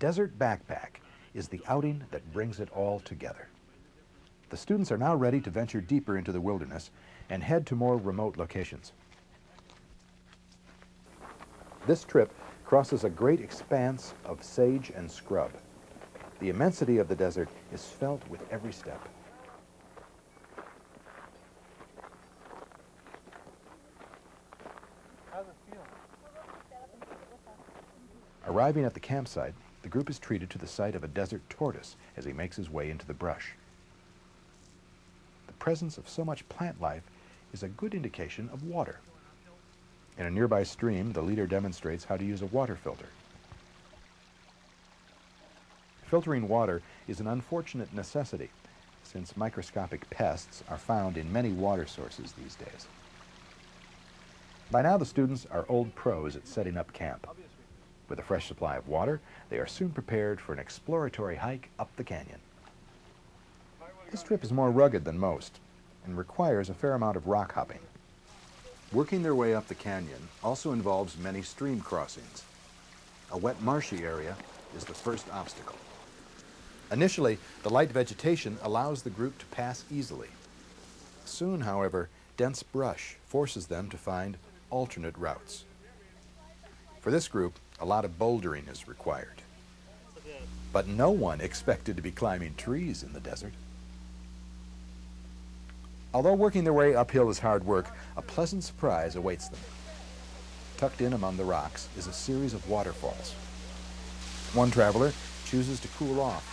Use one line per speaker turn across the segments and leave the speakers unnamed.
desert backpack is the outing that brings it all together. The students are now ready to venture deeper into the wilderness and head to more remote locations. This trip crosses a great expanse of sage and scrub. The immensity of the desert is felt with every step.
How's it feel?
Arriving at the campsite, the group is treated to the sight of a desert tortoise as he makes his way into the brush. The presence of so much plant life is a good indication of water. In a nearby stream, the leader demonstrates how to use a water filter. Filtering water is an unfortunate necessity, since microscopic pests are found in many water sources these days. By now, the students are old pros at setting up camp. With a fresh supply of water, they are soon prepared for an exploratory hike up the canyon. This trip is more rugged than most and requires a fair amount of rock hopping. Working their way up the canyon also involves many stream crossings. A wet, marshy area is the first obstacle. Initially, the light vegetation allows the group to pass easily. Soon, however, dense brush forces them to find alternate routes. For this group, a lot of bouldering is required. But no one expected to be climbing trees in the desert. Although working their way uphill is hard work, a pleasant surprise awaits them. Tucked in among the rocks is a series of waterfalls. One traveler chooses to cool off.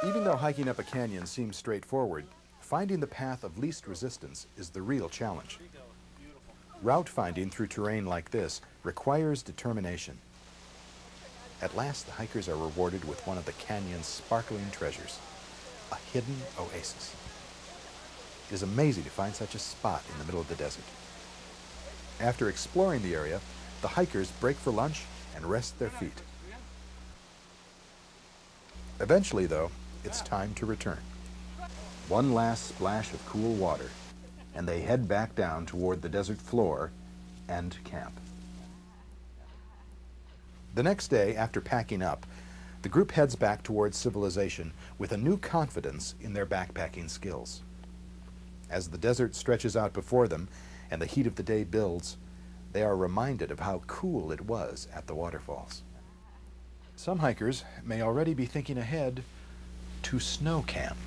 Even though hiking up a canyon seems straightforward, finding the path of least resistance is the real challenge. Route finding through terrain like this requires determination. At last, the hikers are rewarded with one of the canyon's sparkling treasures, a hidden oasis. It is amazing to find such a spot in the middle of the desert. After exploring the area, the hikers break for lunch and rest their feet. Eventually, though, it's time to return. One last splash of cool water, and they head back down toward the desert floor and camp. The next day, after packing up, the group heads back towards civilization with a new confidence in their backpacking skills. As the desert stretches out before them and the heat of the day builds, they are reminded of how cool it was at the waterfalls. Some hikers may already be thinking ahead to snow camp.